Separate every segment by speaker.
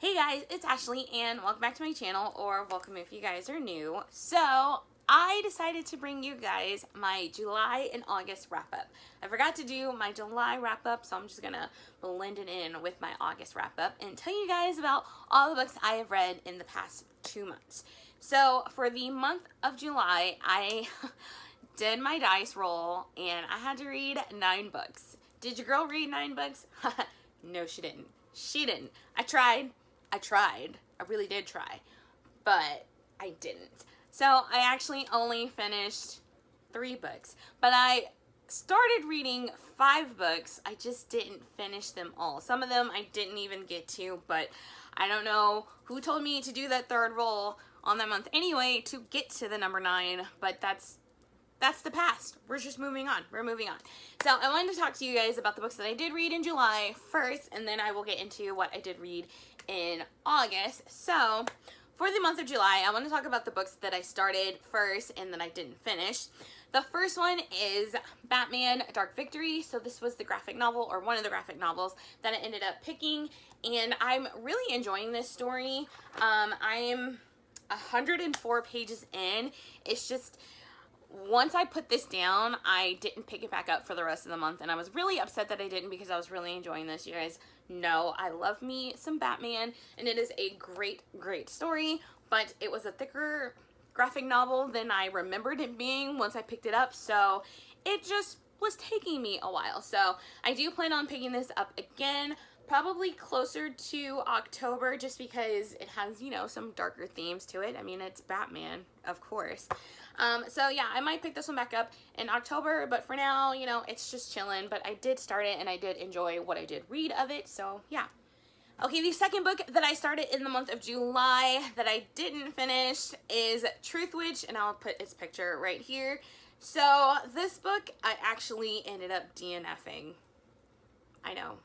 Speaker 1: Hey guys, it's Ashley and welcome back to my channel, or welcome if you guys are new. So I decided to bring you guys my July and August wrap up. I forgot to do my July wrap up, so I'm just gonna blend it in with my August wrap up and tell you guys about all the books I have read in the past 2 months. So for the month of July, I did my dice roll and I had to read 9 books. Did your girl read 9 books? No, she didn't. She didn't. I tried. I really did try, but I didn't. So I actually only finished 3 books, but I started reading 5 books. I just didn't finish them all. Some of them I didn't even get to, but I don't know who told me to do that third roll on that month anyway to get to the number 9, but that's the past. We're just moving on. We're moving on. So I wanted to talk to you guys about the books that I did read in July first, and then I will get into what I did read in August. So for the month of July, I want to talk about the books that I started first and that I didn't finish. The first one is Batman Dark Victory. So this was the graphic novel, or one of the graphic novels that I ended up picking, and I'm really enjoying this story. I'm 104 pages in. It's just, once I put this down, I didn't pick it back up for the rest of the month, and I was really upset that I didn't, because I was really enjoying this. You guys know I love me some Batman, and it is a great story, but it was a thicker graphic novel than I remembered it being once I picked it up, so it just was taking me a while. So I do plan on picking this up again, probably closer to October, just because it has, you know, some darker themes to it. I mean, it's Batman, of course. So yeah, I might pick this one back up in October, but for now, you know, it's just chilling. But I did start it, and I did enjoy what I did read of it, so yeah. Okay, the second book that I started in the month of July that I didn't finish is Truth Witch, and I'll put its picture right here. So this book, I actually ended up DNFing. I know.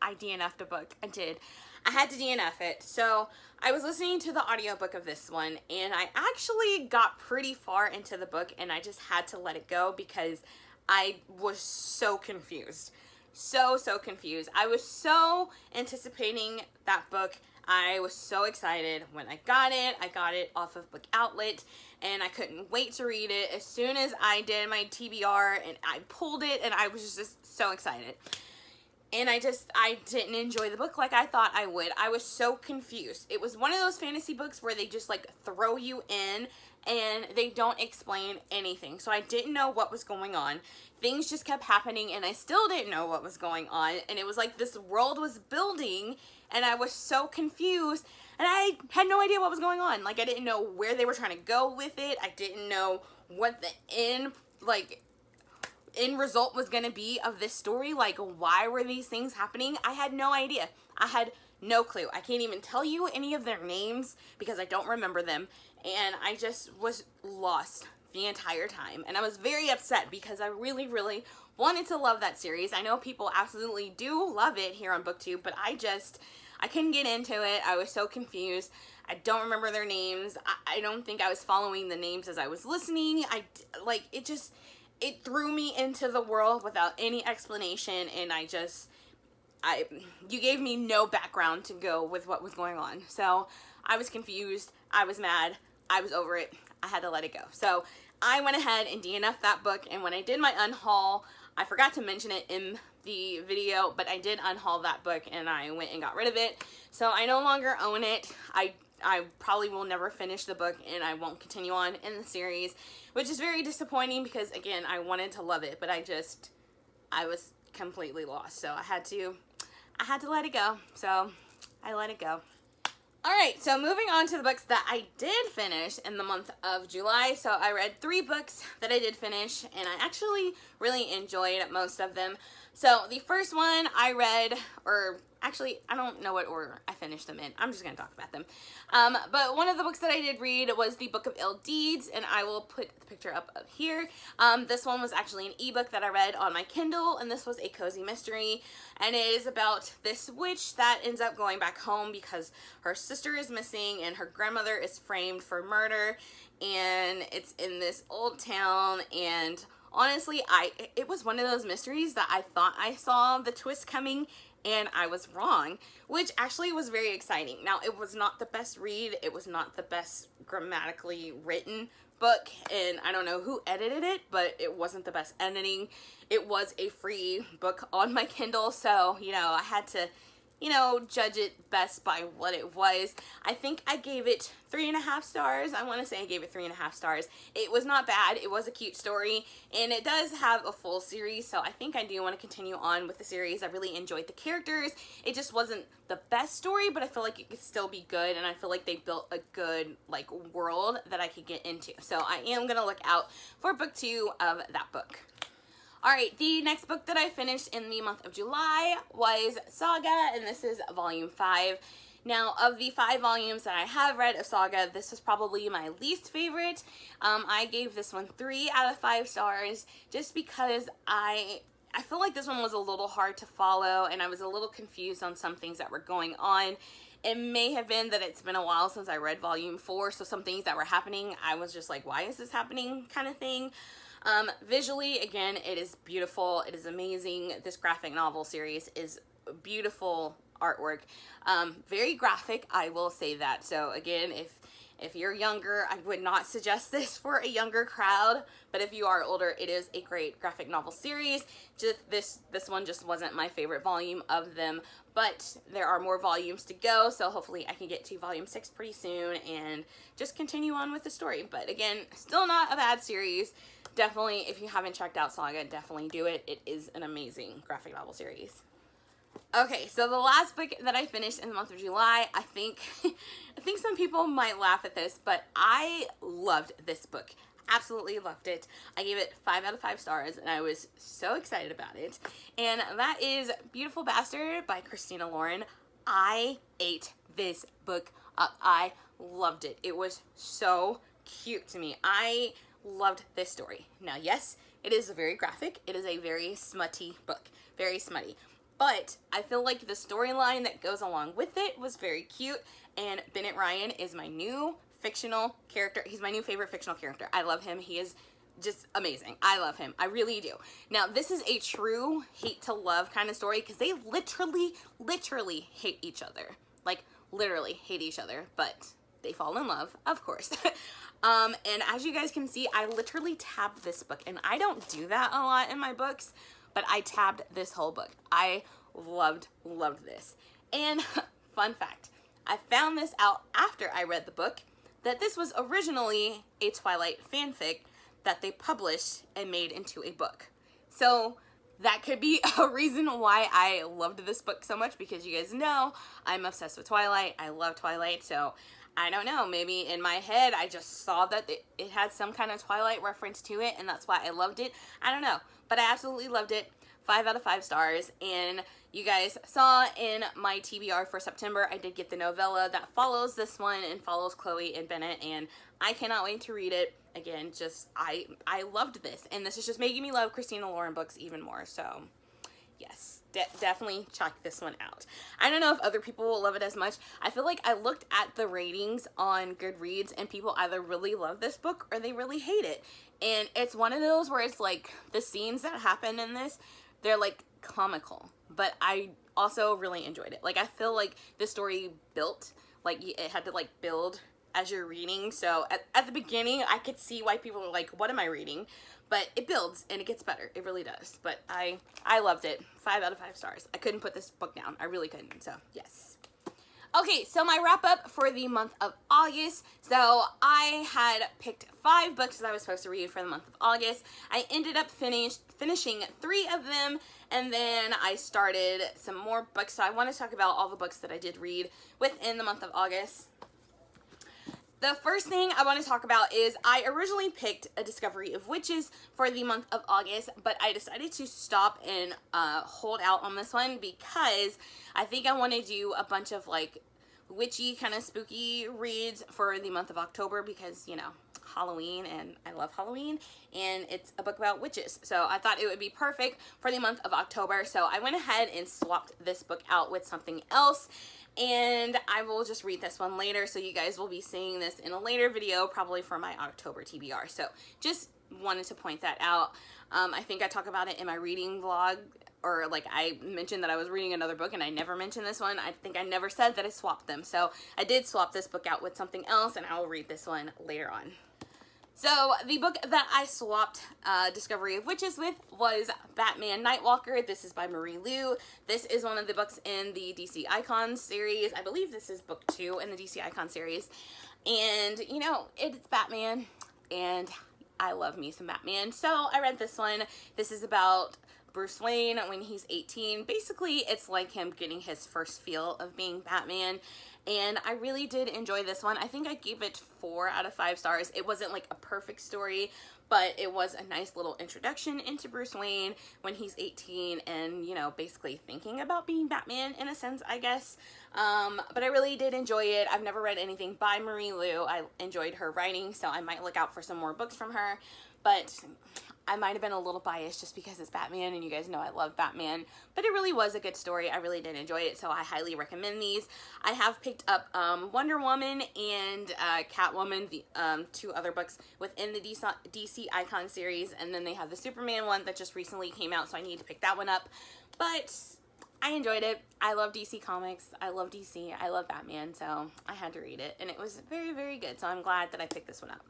Speaker 1: I DNF'd a book. I did. I had to DNF it. So I was listening to the audiobook of this one, and I actually got pretty far into the book, and I just had to let it go because I was so confused. So confused. I was so anticipating that book. I was so excited when I got it off of Book Outlet, and I couldn't wait to read it. As soon as I did my TBR and I pulled it, and I was just so excited. And I didn't enjoy the book like I thought I would. I was so confused. It was one of those fantasy books where they just like throw you in and they don't explain anything. So I didn't know what was going on. Things just kept happening, and I still didn't know what was going on. And it was like this world was building, and I was so confused, and I had no idea what was going on. Like, I didn't know where they were trying to go with it. I didn't know what the end result was going to be of this story. Like, why were these things happening? I had no idea. I had no clue. I can't even tell you any of their names because I don't remember them, and I just was lost the entire time, and I was very upset because I really wanted to love that series. I know people absolutely do love it here on BookTube, but I couldn't get into it. I was so confused. I don't remember their names. I don't think I was following the names as I was listening. It threw me into the world without any explanation, and you gave me no background to go with what was going on. So I was confused, I was mad, I was over it, I had to let it go. So I went ahead and DNF'd that book, and when I did my unhaul, I forgot to mention it in the video, but I did unhaul that book, and I went and got rid of it. So I no longer own it. I probably will never finish the book, and I won't continue on in the series, which is very disappointing because, again, I wanted to love it, but I was completely lost. So I had to let it go. So I let it go. Alright, so moving on to the books that I did finish in the month of July. So I read 3 books that I did finish, and I actually really enjoyed most of them. So the first one I read, or actually, I don't know what order I finished them in. I'm just going to talk about them. But one of the books that I did read was the Book of Ill Deeds, and I will put the picture up here. This one was actually an ebook that I read on my Kindle, and this was a cozy mystery. And it is about this witch that ends up going back home because her sister is missing and her grandmother is framed for murder. And it's in this old town, and honestly, it was one of those mysteries that I thought I saw the twist coming, and I was wrong, which actually was very exciting. Now, it was not the best read. It was not the best grammatically written book, and I don't know who edited it, but it wasn't the best editing. It was a free book on my Kindle, so, you know, I had to, you know, judge it best by what it was. I think I gave it 3.5 stars. I want to say I gave it 3.5 stars. It was not bad. It was a cute story, and it does have a full series, so I think I do want to continue on with the series. I really enjoyed the characters. It just wasn't the best story, but I feel like it could still be good, and I feel like they built a good, like, world that I could get into. So I am going to look out for book 2 of that book. Alright, the next book that I finished in the month of July was Saga, and this is volume 5. Now, of the 5 volumes that I have read of Saga, this was probably my least favorite. I gave this one 3 out of 5 stars, just because I feel like this one was a little hard to follow, and I was a little confused on some things that were going on. It may have been that it's been a while since I read volume 4, so some things that were happening, I was just like, why is this happening, kind of thing. Visually, again, it is beautiful. It is amazing. This graphic novel series is beautiful artwork. Very graphic, I will say that. So again, if you're younger, I would not suggest this for a younger crowd, but if you are older, it is a great graphic novel series. Just this one just wasn't my favorite volume of them, but there are more volumes to go, so hopefully I can get to volume 6 pretty soon and just continue on with the story. But again, still not a bad series. Definitely, if you haven't checked out Saga, definitely do it. It is an amazing graphic novel series. Okay, so the last book that I finished in the month of July, I think some people might laugh at this, but I loved this book. Absolutely loved it. I gave it 5 out of 5 stars, and I was so excited about it. And that is Beautiful Bastard by Christina Lauren. I ate this book up. I loved it. It was so cute to me. I loved this story. Now, yes, it is very graphic. It is a very smutty book. Very smutty. But I feel like the storyline that goes along with it was very cute, and Bennett Ryan is my new fictional character. He's my new favorite fictional character. I love him. He is just amazing. I love him. I really do. Now, this is a true hate to love kind of story, because they literally hate each other. Like, literally hate each other, but they fall in love, of course. And as you guys can see, I literally tabbed this book, and I don't do that a lot in my books, but I tabbed this whole book. I loved this. And fun fact, I found this out after I read the book, that this was originally a Twilight fanfic that they published and made into a book. So that could be a reason why I loved this book so much, because you guys know I'm obsessed with Twilight. I love Twilight, so I don't know, maybe in my head I just saw that it had some kind of Twilight reference to it, and that's why I loved it. I don't know, but I absolutely loved it. 5 out of 5 stars. And you guys saw in my TBR for September, I did get the novella that follows this one and follows Chloe and Bennett, and I cannot wait to read it. Again, just I loved this, and this is just making me love Christina Lauren books even more. So yes, definitely check this one out. I don't know if other people will love it as much. I feel like I looked at the ratings on Goodreads, and people either really love this book or they really hate it. And it's one of those where it's like the scenes that happen in this, they're like comical, but I also really enjoyed it. Like, I feel like the story built, like it had to like build as you're reading. So at the beginning, I could see why people were like, what am I reading? But it builds and it gets better. It really does. But I loved it. 5 out of 5 stars. I couldn't put this book down. I really couldn't. So yes. Okay, so my wrap up for the month of August. So I had picked 5 books that I was supposed to read for the month of August. I ended up finishing 3 of them, and then I started some more books. So I want to talk about all the books that I did read within the month of August. The first thing I want to talk about is I originally picked A Discovery of Witches for the month of August, but I decided to stop and hold out on this one because I think I want to do a bunch of like witchy kind of spooky reads for the month of October because, you know, Halloween, and I love Halloween, and it's a book about witches. So I thought it would be perfect for the month of October. So I went ahead and swapped this book out with something else. And I will just read this one later, so you guys will be seeing this in a later video, probably for my October TBR. So just wanted to point that out. I think I talk about it in my reading vlog or like I mentioned that I was reading another book and I never mentioned this one. I think I never said that I swapped them. So I did swap this book out with something else, and I'll read this one later on. So the book that I swapped Discovery of Witches with was Batman Nightwalker. This is by Marie Lu. This is one of the books in the DC Icons series. I believe this is book 2 in the DC Icon series. And, you know, it's Batman, and I love me some Batman. So I read this one. This is about Bruce Wayne when he's 18. Basically, it's like him getting his first feel of being Batman. And I really did enjoy this one. I think I gave it 4 out of 5 stars. It wasn't like a perfect story, but it was a nice little introduction into Bruce Wayne when he's 18 and, you know, basically thinking about being Batman in a sense, I guess. But I really did enjoy it. I've never read anything by Marie Lu. I enjoyed her writing, so I might look out for some more books from her. But I might have been a little biased just because it's Batman, and you guys know I love Batman. But it really was a good story. I really did enjoy it, so I highly recommend these. I have picked up Wonder Woman and Catwoman, the 2 other books within the DC Icon series, and then they have the Superman one that just recently came out, so I need to pick that one up. But I enjoyed it. I love DC Comics. I love DC. I love Batman, so I had to read it, and it was very, very good, so I'm glad that I picked this one up.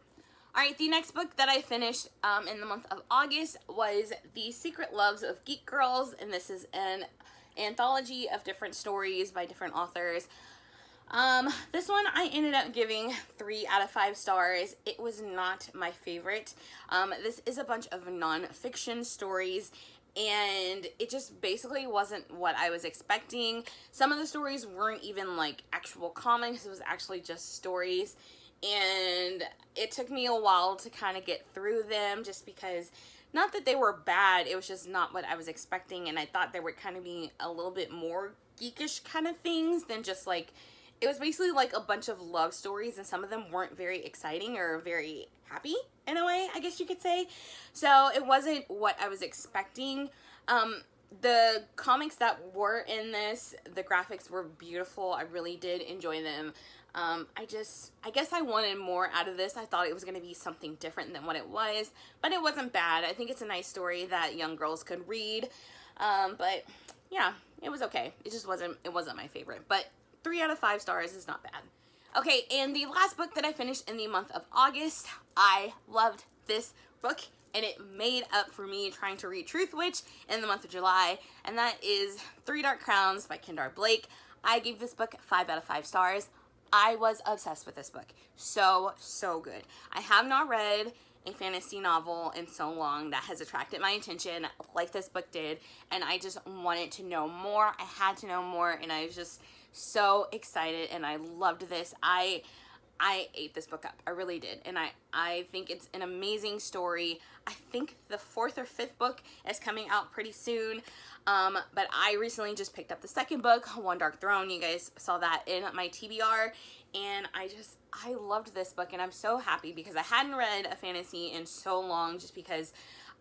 Speaker 1: Alright, the next book that I finished in the month of August was The Secret Loves of Geek Girls, and this is an anthology of different stories by different authors. This one I ended up giving 3 out of 5 stars. It was not my favorite. This is a bunch of non-fiction stories, and it just basically wasn't what I was expecting. Some of the stories weren't even like actual comics. It was actually just stories. And it took me a while to kind of get through them just because, not that they were bad, it was just not what I was expecting, and I thought they were kind of being a little bit more geekish kind of things than just like, it was basically like a bunch of love stories, and some of them weren't very exciting or very happy in a way, I guess you could say. So it wasn't what I was expecting. The comics that were in this, the graphics were beautiful. I really did enjoy them. I guess I wanted more out of this. I thought it was going to be something different than what it was, but it wasn't bad. I think it's a nice story that young girls could read. But yeah, it was okay. It just wasn't my favorite, but 3 out of 5 stars is not bad. Okay, and the last book that I finished in the month of August, I loved this book, and it made up for me trying to read Truth Witch in the month of July, and that is 3 Dark Crowns by Kendar Blake. I gave this book 5 out of 5 stars. I was obsessed with this book. So, so good. I have not read a fantasy novel in so long that has attracted my attention like this book did, and I just wanted to know more. I had to know more, and I was just so excited, and I loved this. I ate this book up. I really did, and I think it's an amazing story. I think the 4th or 5th book is coming out pretty soon, but I recently just picked up the 2nd book, One Dark Throne. You guys saw that in my TBR, and I loved this book, and I'm so happy because I hadn't read a fantasy in so long, just because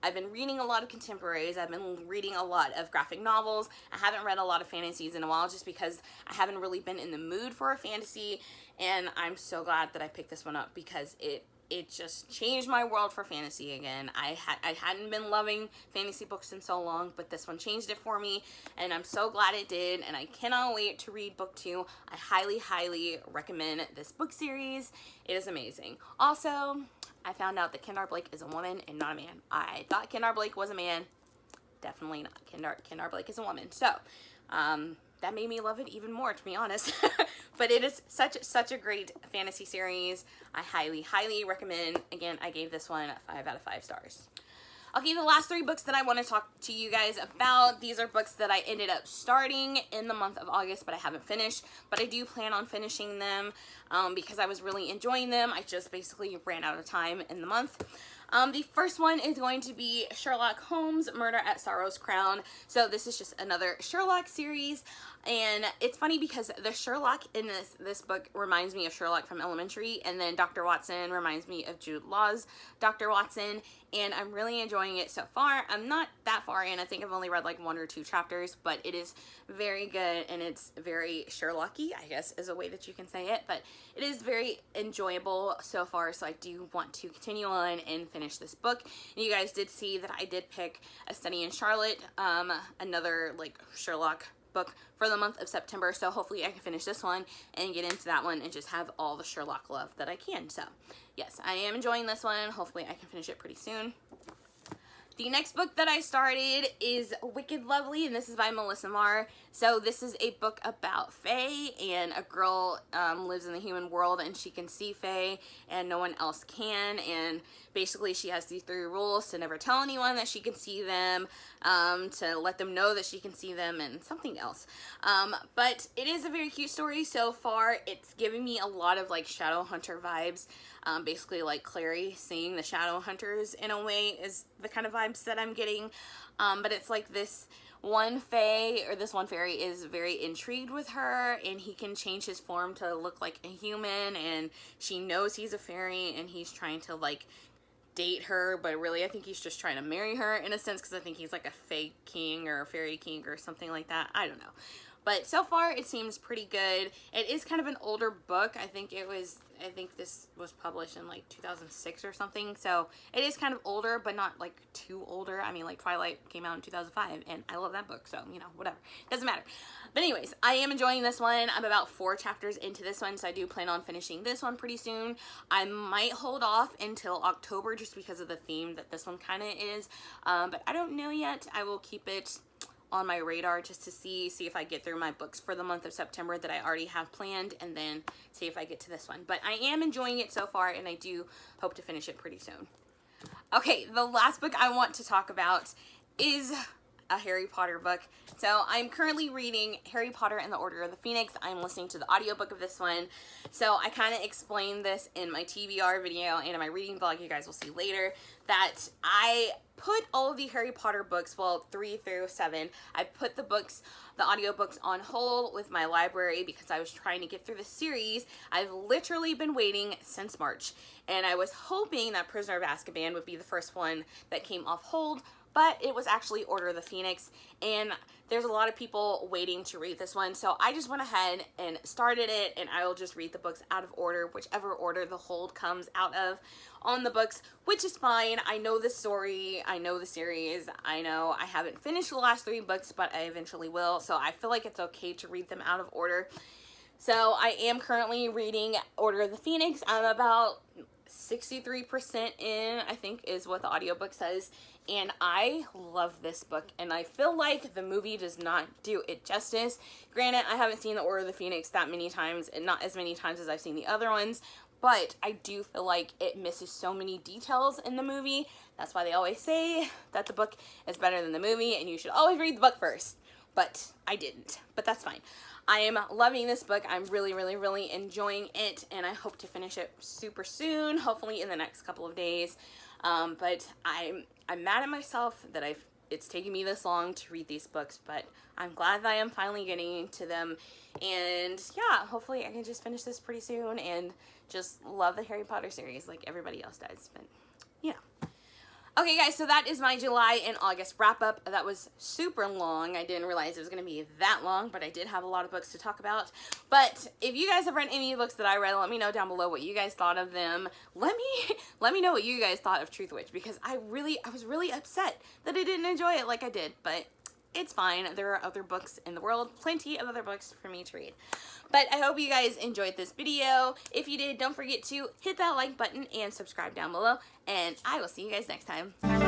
Speaker 1: I've been reading a lot of contemporaries. I've been reading a lot of graphic novels. I haven't read a lot of fantasies in a while just because I haven't really been in the mood for a fantasy, and I'm so glad that I picked this one up because it just changed my world for fantasy again. I hadn't been loving fantasy books in so long, but this one changed it for me, and I'm so glad it did, and I cannot wait to read book 2. I highly, highly recommend this book series. It is amazing. Also, I found out that Kendar Blake is a woman and not a man. I thought Kendar Blake was a man. Definitely not. Kendar Blake is a woman. So, that made me love it even more, to be honest. But it is such a great fantasy series. I highly, highly recommend. Again, I gave this one 5 out of 5 stars. Okay, the last 3 books that I want to talk to you guys about, these are books that I ended up starting in the month of August, but I haven't finished. But I do plan on finishing them because I was really enjoying them. I just basically ran out of time in the month. The first one is going to be Sherlock Holmes, Murder at Sorrow's Crown. So this is just another Sherlock series, and it's funny because the Sherlock in this book reminds me of Sherlock from Elementary, and then Dr. Watson reminds me of Jude Law's Dr. Watson, and I'm really enjoying it so far. I'm not that far in. I think I've only read like 1 or 2 chapters, but it is very good, and it's very Sherlocky, I guess is a way that you can say it, but it is very enjoyable so far, so I do want to continue on and finish this book. And you guys did see that I did pick A Study in Charlotte, another like Sherlock book for the month of September, so hopefully I can finish this one and get into that one and just have all the Sherlock love that I can. So yes, I am enjoying this one. Hopefully I can finish it pretty soon. The next book that I started is Wicked Lovely, and this is by Melissa Marr. So this is a book about Fae, and a girl lives in the human world and she can see Fae and no one else can, and basically she has these 3 rules: to never tell anyone that she can see them, to let them know that she can see them, and something else. But it is a very cute story so far. It's giving me a lot of like Shadowhunter vibes. Basically like Clary seeing the Shadowhunters in a way is the kind of vibes that I'm getting. But it's like this one Fae, or this one fairy, is very intrigued with her, and he can change his form to look like a human, and she knows he's a fairy, and he's trying to like date her, but really I think he's just trying to marry her in a sense, because I think he's like a Fae king or a fairy king or something like that. I don't know. But so far it seems pretty good. It is kind of an older book. I think this was published in like 2006 or something. So it is kind of older, but not like too older. I mean, like Twilight came out in 2005 and I love that book. So, you know, whatever. Doesn't matter. But anyways, I am enjoying this one. I'm about 4 chapters into this one, so I do plan on finishing this one pretty soon. I might hold off until October just because of the theme that this one kind of is. But I don't know yet. I will keep it on my radar just to see if I get through my books for the month of September that I already have planned, and then see if I get to this one. But I am enjoying it so far, and I do hope to finish it pretty soon. Okay, the last book I want to talk about is a Harry Potter book. So I'm currently reading Harry Potter and the Order of the Phoenix. I'm listening to the audiobook of this one. So I kind of explained this in my TBR video and in my reading vlog you guys will see later, that I put all of the Harry Potter books, well 3 through 7, I put the audiobooks on hold with my library because I was trying to get through the series. I've literally been waiting since March, and I was hoping that Prisoner of Azkaban would be the first one that came off hold, but it was actually Order of the Phoenix, and there's a lot of people waiting to read this one, so I just went ahead and started it, and I will just read the books out of order, whichever order the hold comes out of on the books, which is fine. I know the story, I know the series, I know I haven't finished the last 3 books, but I eventually will, so I feel like it's okay to read them out of order. So I am currently reading Order of the Phoenix. I'm about 63% in, I think is what the audiobook says, and I love this book, and I feel like the movie does not do it justice. Granted, I haven't seen the Order of the Phoenix that many times, and not as many times as I've seen the other ones, but I do feel like it misses so many details in the movie. That's why they always say that the book is better than the movie, and you should always read the book first, but I didn't, but that's fine. I am loving this book. I'm really, really, really enjoying it, and I hope to finish it super soon, hopefully in the next couple of days. But I'm mad at myself that it's taking me this long to read these books, but I'm glad that I am finally getting to them. And yeah, hopefully I can just finish this pretty soon and just love the Harry Potter series like everybody else does. But yeah. Okay guys, so that is my July and August wrap up. That was super long. I didn't realize it was going to be that long, but I did have a lot of books to talk about. But if you guys have read any of the books that I read, let me know down below what you guys thought of them. Let me know what you guys thought of Truth Witch, because I was really upset that I didn't enjoy it like I did, but it's fine. There are other books in the world, plenty of other books for me to read. But I hope you guys enjoyed this video. If you did, don't forget to hit that like button and subscribe down below. And I will see you guys next time. Bye.